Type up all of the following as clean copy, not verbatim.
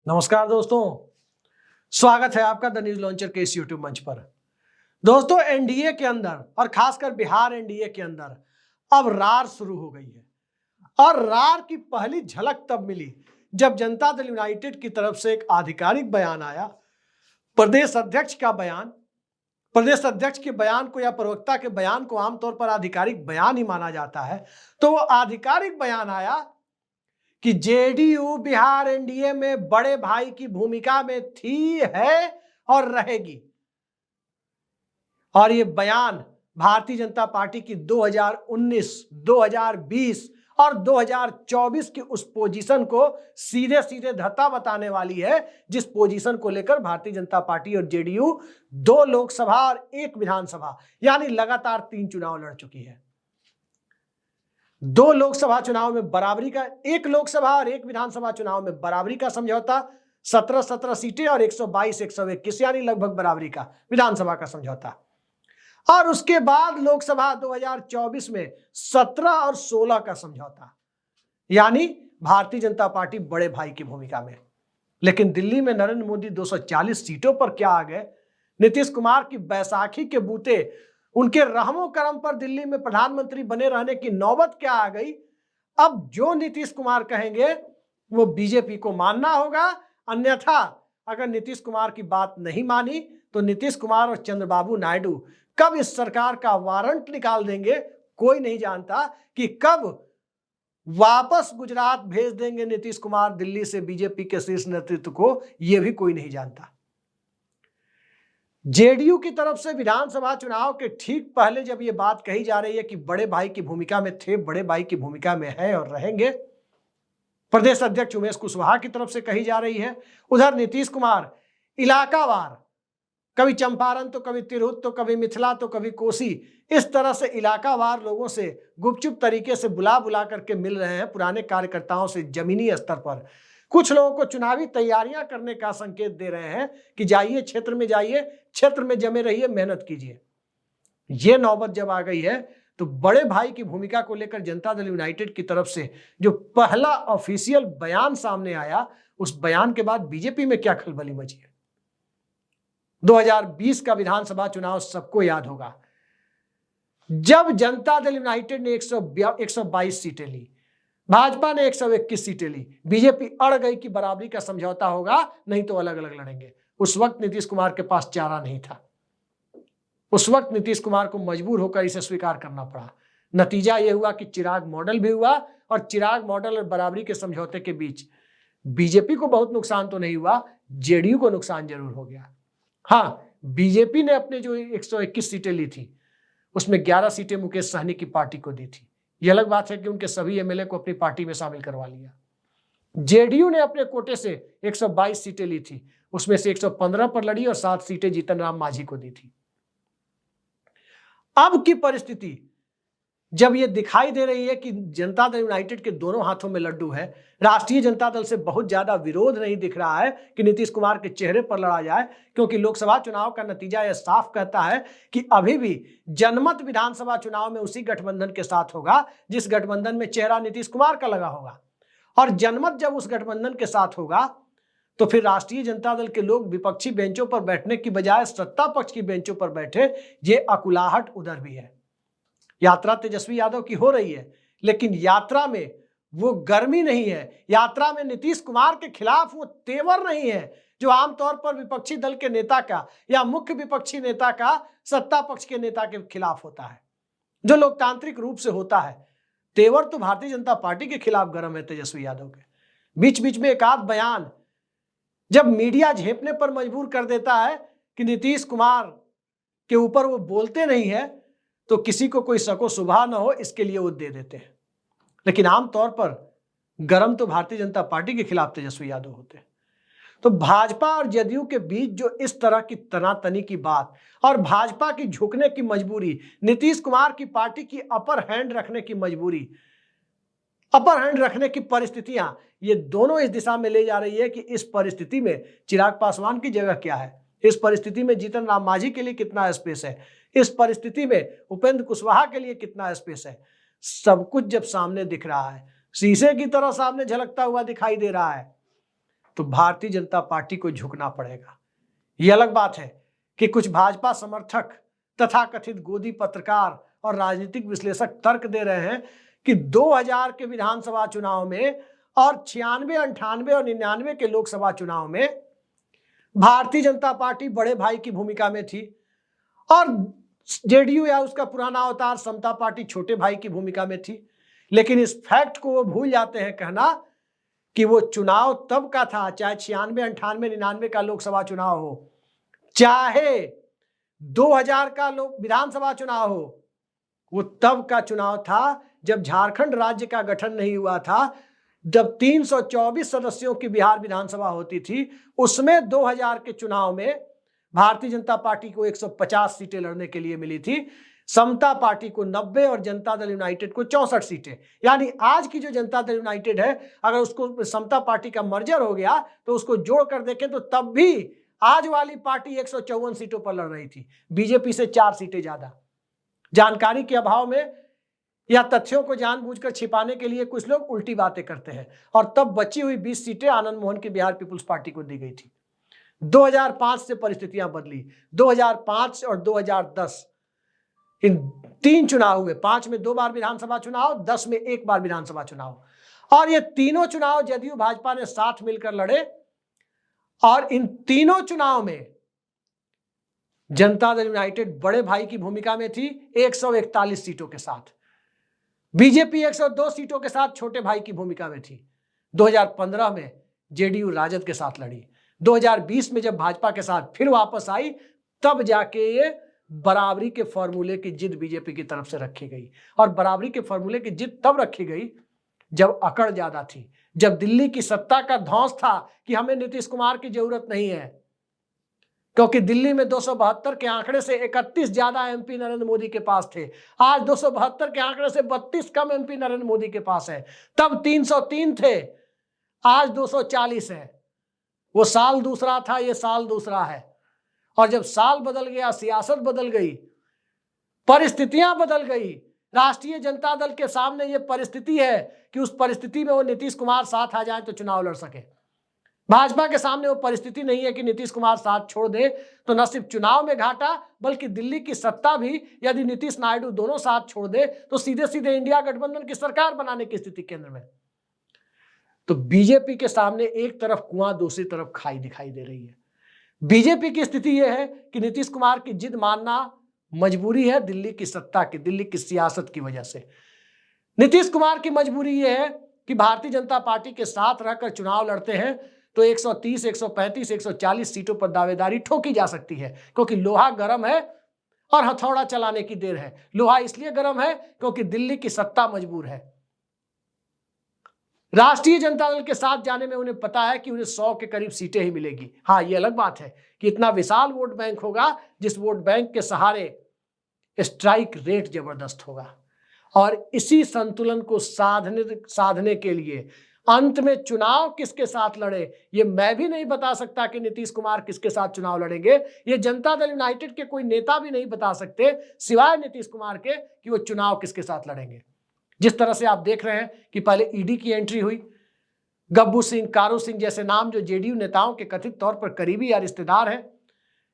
नमस्कार दोस्तों, स्वागत है आपका द न्यूज लॉन्चर के इस यूट्यूब मंच पर। दोस्तों, एनडीए के अंदर और खासकर बिहार एनडीए के अंदर अब रार शुरू हो गई है और रार की पहली झलक तब मिली जब जनता दल यूनाइटेड की तरफ से एक आधिकारिक बयान आया। प्रदेश अध्यक्ष का बयान, प्रदेश अध्यक्ष के बयान को या प्रवक्ता के बयान को आमतौर पर आधिकारिक बयान ही माना जाता है। तो वो आधिकारिक बयान आया कि जेडीयू बिहार एनडीए में बड़े भाई की भूमिका में थी, है और रहेगी। और ये बयान भारतीय जनता पार्टी की 2019, 2020 और 2024 की उस पोजीशन को सीधे सीधे धत्ता बताने वाली है, जिस पोजीशन को लेकर भारतीय जनता पार्टी और जेडीयू 2 लोकसभा और 1 विधानसभा यानी लगातार 3 चुनाव लड़ चुकी है। 2 लोकसभा चुनाव में बराबरी का, 1 लोकसभा और 1 विधानसभा चुनाव में बराबरी का समझौता, 17 सीटें और 122 121 यानी लगभग बराबरी का विधानसभा का समझौता। और उसके बाद लोकसभा 2024 में 17 और 16 का समझौता, यानी भारतीय जनता पार्टी बड़े भाई की भूमिका में। लेकिन दिल्ली में नरेंद्र मोदी 240 सीटों पर क्या आ गए, नीतीश कुमार की बैसाखी के बूते, उनके रहमो करम पर दिल्ली में प्रधानमंत्री बने रहने की नौबत क्या आ गई। अब जो नीतीश कुमार कहेंगे वो बीजेपी को मानना होगा, अन्यथा अगर नीतीश कुमार की बात नहीं मानी तो नीतीश कुमार और चंद्रबाबू नायडू कब इस सरकार का वारंट निकाल देंगे कोई नहीं जानता, कि कब वापस गुजरात भेज देंगे नीतीश कुमार दिल्ली से बीजेपी के शीर्ष नेतृत्व को, यह भी कोई नहीं जानता। जेडीयू की तरफ से विधानसभा चुनाव के ठीक पहले जब यह बात कही जा रही है कि बड़े भाई की भूमिका में थे, बड़े भाई की भूमिका में है और रहेंगे, प्रदेश अध्यक्ष उमेश कुशवाहा की तरफ से कही जा रही है। उधर नीतीश कुमार इलाकावार, कभी चंपारण तो कभी तिरहुत तो कभी मिथिला तो कभी कोसी, इस तरह से इलाकावार लोगों से गुपचुप तरीके से बुला बुला करके मिल रहे हैं, पुराने कार्यकर्ताओं से जमीनी स्तर पर। कुछ लोगों को चुनावी तैयारियां करने का संकेत दे रहे हैं कि जाइए क्षेत्र में, जाइए क्षेत्र में जमे रहिए, मेहनत कीजिए। यह नौबत जब आ गई है तो बड़े भाई की भूमिका को लेकर जनता दल यूनाइटेड की तरफ से जो पहला ऑफिशियल बयान सामने आया, उस बयान के बाद बीजेपी में क्या खलबली मची है। 2020 का विधानसभा चुनाव सबको याद होगा, जब जनता दल यूनाइटेड ने 122 सीटें ली, भाजपा ने 121 सीटें ली, बीजेपी अड़ गई कि बराबरी का समझौता होगा, नहीं तो अलग अलग लड़ेंगे। उस वक्त नीतीश कुमार के पास चारा नहीं था, उस वक्त नीतीश कुमार को मजबूर होकर इसे स्वीकार करना पड़ा। नतीजा यह हुआ कि चिराग मॉडल भी हुआ और चिराग मॉडल और बराबरी के समझौते के बीच बीजेपी को बहुत नुकसान तो नहीं हुआ, जेडीयू को नुकसान जरूर हो गया। हाँ, बीजेपी ने अपने जो 121 सीटें ली थी उसमें 11 सीटें मुकेश सहनी की पार्टी को दी थी। यह अलग बात है कि उनके सभी एमएलए को अपनी पार्टी में शामिल करवा लिया। जेडीयू ने अपने कोटे से 122 सीटें ली थी, उसमें से 115 पर लड़ी और 7 सीटें जीतन राम मांझी को दी थी। अब की परिस्थिति जब यह दिखाई दे रही है कि जनता दल यूनाइटेड के दोनों हाथों में लड्डू है, राष्ट्रीय जनता दल से बहुत ज्यादा विरोध नहीं दिख रहा है कि नीतीश कुमार के चेहरे पर लड़ा जाए, क्योंकि लोकसभा चुनाव का नतीजा यह साफ कहता है कि अभी भी जनमत विधानसभा चुनाव में उसी गठबंधन के साथ होगा जिस गठबंधन में चेहरा नीतीश कुमार का लगा होगा। और जनमत जब उस गठबंधन के साथ होगा तो फिर राष्ट्रीय जनता दल के लोग विपक्षी बेंचों पर बैठने की बजाय सत्ता पक्ष की बेंचों पर बैठे, ये अकुलाहट उधर भी है। यात्रा तेजस्वी यादव की हो रही है, लेकिन यात्रा में वो गर्मी नहीं है, यात्रा में नीतीश कुमार के खिलाफ वो तेवर नहीं है जो आमतौर पर विपक्षी दल के नेता का या मुख्य विपक्षी नेता का सत्ता पक्ष के नेता के खिलाफ होता है, जो लोकतांत्रिक रूप से होता है। तेवर तो भारतीय जनता पार्टी के खिलाफ गर्म है तेजस्वी यादव के। बीच बीच में एक आध बयान जब मीडिया झेपने पर मजबूर कर देता है कि नीतीश कुमार के ऊपर वो बोलते नहीं है, तो किसी को कोई शको शुबा ना हो इसके लिए वो दे देते हैं। लेकिन आमतौर पर गरम तो भारतीय जनता पार्टी के खिलाफ तेजस्वी यादव होते हैं। तो भाजपा और जदयू के बीच जो इस तरह की तनातनी की बात और भाजपा की झुकने की मजबूरी, नीतीश कुमार की पार्टी की अपर हैंड रखने की मजबूरी, अपर हैंड रखने की परिस्थितियां, ये दोनों इस दिशा में ले जा रही है कि इस परिस्थिति में चिराग पासवान की जगह क्या है, इस परिस्थिति में जीतन राम मांझी के लिए कितना स्पेस है, इस परिस्थिति में उपेंद्र कुशवाहा के लिए कितना स्पेस है। सब कुछ जब सामने दिख रहा है, शीशे की तरह सामने झलकता हुआ दिखाई दे रहा है, तो भारतीय जनता पार्टी को झुकना पड़ेगा। यह अलग बात है कि कुछ भाजपा समर्थक तथाकथित गोदी पत्रकार और राजनीतिक विश्लेषक तर्क दे रहे हैं कि 2000 के विधानसभा चुनाव में और 96, 98 और 99 के लोकसभा चुनाव में भारतीय जनता पार्टी बड़े भाई की भूमिका में थी और जेडीयू या उसका पुराना अवतार समता पार्टी छोटे भाई की भूमिका में थी। लेकिन इस फैक्ट को वो भूल जाते हैं कहना कि वो चुनाव तब का था, चाहे 96, 98, 99 का लोकसभा चुनाव हो, चाहे 2000 का विधानसभा चुनाव हो, वो तब का चुनाव था जब झारखंड राज्य का गठन नहीं हुआ था, जब 324 सदस्यों की बिहार विधानसभा होती थी। उसमें 2000 के चुनाव में भारतीय जनता पार्टी को 150 सीटें लड़ने के लिए मिली थी, समता पार्टी को 90 और जनता दल यूनाइटेड को 64 सीटें। यानी आज की जो जनता दल यूनाइटेड है, अगर उसको समता पार्टी का मर्जर हो गया तो उसको जोड़ कर देखें तो तब भी आज वाली पार्टी 154 सीटों पर लड़ रही थी, बीजेपी से 4 सीटें ज्यादा। जानकारी के अभाव में या तथ्यों को जानबूझकर छिपाने के लिए कुछ लोग उल्टी बातें करते हैं और तब बची हुई 20 सीटें आनंद मोहन की बिहार पीपुल्स पार्टी को दी गई थी। 2005 से परिस्थितियां बदली। 2005 और 2010 इन 3 चुनाव हुए, 5 में 2 बार विधानसभा चुनाव, 10 में 1 बार विधानसभा चुनाव, और ये तीनों चुनाव जदयू भाजपा ने साथ मिलकर लड़े और इन तीनों चुनाव में जनता दल यूनाइटेड बड़े भाई की भूमिका में थी 141 सीटों के साथ। बीजेपी 102 सीटों के साथ छोटे भाई की भूमिका में थी। 2015 में जेडीयू राजद के साथ लड़ी। 2020 में जब भाजपा के साथ फिर वापस आई तब जाके ये बराबरी के फॉर्मूले की जिद बीजेपी की तरफ से रखी गई। और बराबरी के फॉर्मूले की जिद तब रखी गई जब अकड़ ज्यादा थी, जब दिल्ली की सत्ता का धौंस था कि हमें नीतीश कुमार की जरूरत नहीं है, क्योंकि दिल्ली में 272 के आंकड़े से 31 ज्यादा एमपी नरेंद्र मोदी के पास थे। आज 272 के आंकड़े से 32 कम एमपी नरेंद्र मोदी के पास है। तब 303 थे, आज 240 है। वो साल दूसरा था, ये साल दूसरा है। और जब साल बदल गया, सियासत बदल गई, परिस्थितियां बदल गई। राष्ट्रीय जनता दल के सामने ये परिस्थिति है कि उस परिस्थिति में वो नीतीश कुमार साथ आ जाए तो चुनाव लड़ सके। भाजपा के सामने वो परिस्थिति नहीं है कि नीतीश कुमार साथ छोड़ दे तो न सिर्फ चुनाव में घाटा बल्कि दिल्ली की सत्ता भी यदि नीतीश नायडू दोनों साथ छोड़ दे तो सीधे सीधे इंडिया गठबंधन की सरकार बनाने की स्थिति केंद्र में। तो बीजेपी के सामने एक तरफ कुआं, दूसरी तरफ खाई दिखाई दे रही है। बीजेपी की स्थिति यह है कि नीतीश कुमार की जिद मानना मजबूरी है दिल्ली की सत्ता की, दिल्ली की सियासत की वजह से। नीतीश कुमार की मजबूरी यह है कि भारतीय जनता पार्टी के साथ रहकर चुनाव लड़ते हैं तो 130, 135, 140 सीटों पर दावेदारी ठोकी जा सकती है, क्योंकि लोहा गर्म है और हथौड़ा चलाने की देर है। लोहा इसलिए गर्म है क्योंकि दिल्ली की सत्ता मजबूर है। राष्ट्रीय जनता दल के साथ जाने में उन्हें पता है कि उन्हें 100 के करीब सीटें ही मिलेगी। हाँ, ये अलग बात है कि इतना विशाल वोट बैंक होगा जिस वोट बैंक के सहारे स्ट्राइक रेट जबरदस्त होगा। और इसी संतुलन को साधने के लिए अंत में चुनाव किसके साथ लड़े ये मैं भी नहीं बता सकता कि नीतीश कुमार किसके साथ चुनाव लड़ेंगे। ये जनता दल यूनाइटेड के कोई नेता भी नहीं बता सकते सिवाय नीतीश कुमार के कि वो चुनाव किसके साथ लड़ेंगे। जिस तरह से आप देख रहे हैं कि पहले ईडी की एंट्री हुई, गब्बू सिंह, कारू सिंह जैसे नाम जो जेडीयू नेताओं के कथित तौर पर करीबी या रिश्तेदार हैं,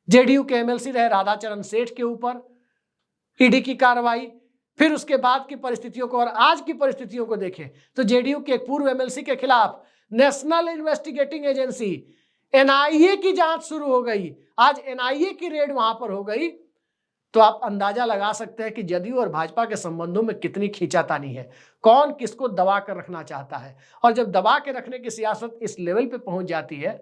जेडीयू के एमएलसी रहे राधाचरण सेठ के ऊपर ईडी की कार्रवाई। फिर उसके बाद की परिस्थितियों को और आज की परिस्थितियों को देखें तो जेडीयू के एक पूर्व एमएलसी के खिलाफ नेशनल इन्वेस्टिगेटिंग एजेंसी एनआईए की जांच शुरू हो गई। आज एनआईए की रेड वहां पर हो गई तो आप अंदाजा लगा सकते हैं कि जदयू और भाजपा के संबंधों में कितनी खींचातानी है, कौन किसको दबा कर रखना चाहता है। और जब दबा के रखने की सियासत इस लेवल पे पहुंच जाती है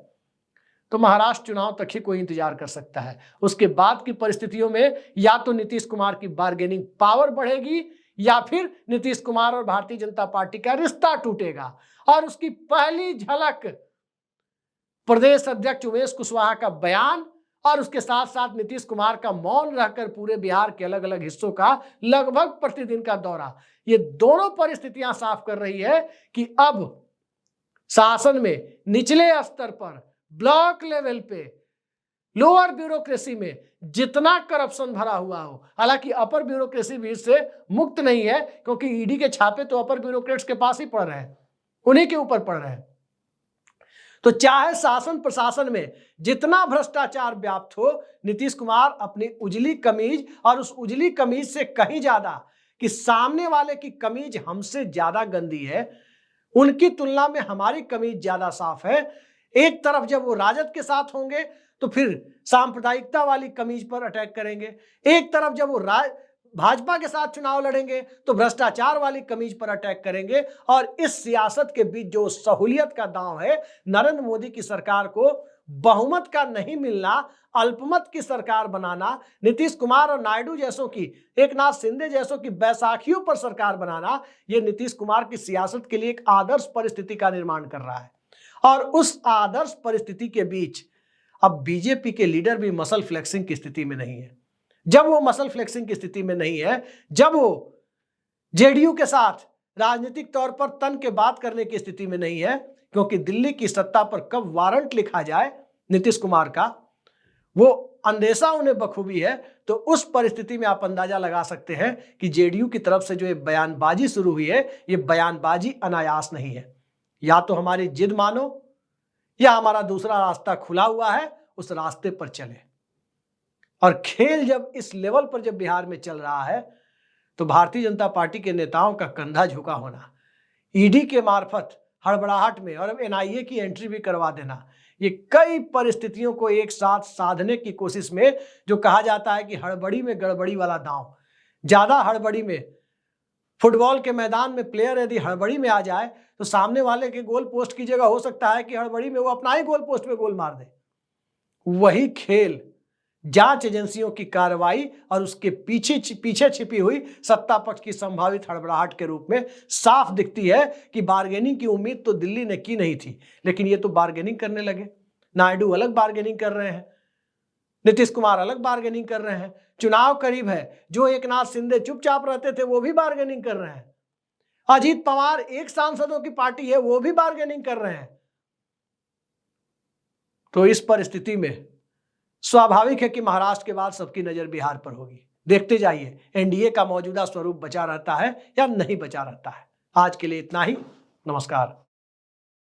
तो महाराष्ट्र चुनाव तक ही कोई इंतजार कर सकता है। उसके बाद की परिस्थितियों में या तो नीतीश कुमार की बार्गेनिंग पावर बढ़ेगी या फिर नीतीश कुमार और भारतीय जनता पार्टी का रिश्ता टूटेगा। और उसकी पहली झलक प्रदेश अध्यक्ष उमेश कुशवाहा का बयान और उसके साथ साथ नीतीश कुमार का मौन रहकर पूरे बिहार के अलग अलग हिस्सों का लगभग प्रतिदिन का दौरा, ये दोनों परिस्थितियां साफ कर रही है कि अब शासन में निचले स्तर पर, ब्लॉक लेवल पे, लोअर ब्यूरोक्रेसी में जितना करप्शन भरा हुआ हो, हालांकि अपर ब्यूरोक्रेसी भी इससे मुक्त नहीं है क्योंकि ईडी के छापे तो अपर ब्यूरोक्रेट्स के पास ही पड़ रहे हैं, उन्हीं के ऊपर पड़ रहे हैं। तो चाहे शासन प्रशासन में जितना भ्रष्टाचार व्याप्त हो, नीतीश कुमार अपनी उजली कमीज और उस उजली कमीज से कहीं ज्यादा कि सामने वाले की कमीज हमसे ज्यादा गंदी है, उनकी तुलना में हमारी कमीज ज्यादा साफ है। एक तरफ जब वो राजद के साथ होंगे तो फिर सांप्रदायिकता वाली कमीज पर अटैक करेंगे, एक तरफ जब वो भाजपा के साथ चुनाव लड़ेंगे तो भ्रष्टाचार वाली कमीज पर अटैक करेंगे। और इस सियासत के बीच जो सहूलियत का दांव है, नरेंद्र मोदी की सरकार को बहुमत का नहीं मिलना, अल्पमत की सरकार बनाना, नीतीश कुमार और नायडू जैसों की, एकनाथ शिंदे जैसों की बैसाखियों पर सरकार बनाना, यह नीतीश कुमार की सियासत के लिए एक आदर्श परिस्थिति का निर्माण कर रहा है। और उस आदर्श परिस्थिति के बीच अब बीजेपी के लीडर भी मसल फ्लेक्सिंग की स्थिति में नहीं है। जब वो मसल फ्लेक्सिंग की स्थिति में नहीं है, जब वो जेडीयू के साथ राजनीतिक तौर पर तन के बात करने की स्थिति में नहीं है, क्योंकि दिल्ली की सत्ता पर कब वारंट लिखा जाए नीतीश कुमार का, वो अंदेशा उन्हें बखूबी है। तो उस परिस्थिति में आप अंदाजा लगा सकते हैं कि जेडीयू की तरफ से जो ये बयानबाजी शुरू हुई है, ये बयानबाजी अनायास नहीं है। या तो हमारी जिद मानो या हमारा दूसरा रास्ता खुला हुआ है, उस रास्ते पर चले। और खेल जब इस लेवल पर जब बिहार में चल रहा है तो भारतीय जनता पार्टी के नेताओं का कंधा झुका होना, ईडी के मार्फत हड़बड़ाहट में और एनआईए की एंट्री भी करवा देना, ये कई परिस्थितियों को एक साथ साधने की कोशिश में, जो कहा जाता है कि हड़बड़ी में गड़बड़ी वाला दांव, ज्यादा हड़बड़ी में, फुटबॉल के मैदान में प्लेयर यदि हड़बड़ी में आ जाए तो सामने वाले के गोल पोस्ट की जगह हो सकता है कि हड़बड़ी में वो अपना ही गोल पोस्ट में गोल मार दे। वही खेल जांच एजेंसियों की कार्रवाई और उसके पीछे छिपी हुई सत्ता पक्ष की संभावित हड़बड़ाहट के रूप में साफ दिखती है कि बार्गेनिंग की उम्मीद तो दिल्ली ने की नहीं थी, लेकिन ये तो बार्गेनिंग करने लगे। नायडू अलग बार्गेनिंग कर रहे हैं, नीतीश कुमार अलग बार्गेनिंग कर रहे हैं। चुनाव करीब है, जो एकनाथ शिंदे चुपचाप रहते थे वो भी बार्गेनिंग कर रहे हैं। अजीत पवार एक सांसदों की पार्टी है, वो भी बार्गेनिंग कर रहे हैं। तो इस परिस्थिति में स्वाभाविक है कि महाराष्ट्र के बाद सबकी नजर बिहार पर होगी। देखते जाइए एनडीए का मौजूदा स्वरूप बचा रहता है या नहीं बचा रहता है। आज के लिए इतना ही। नमस्कार।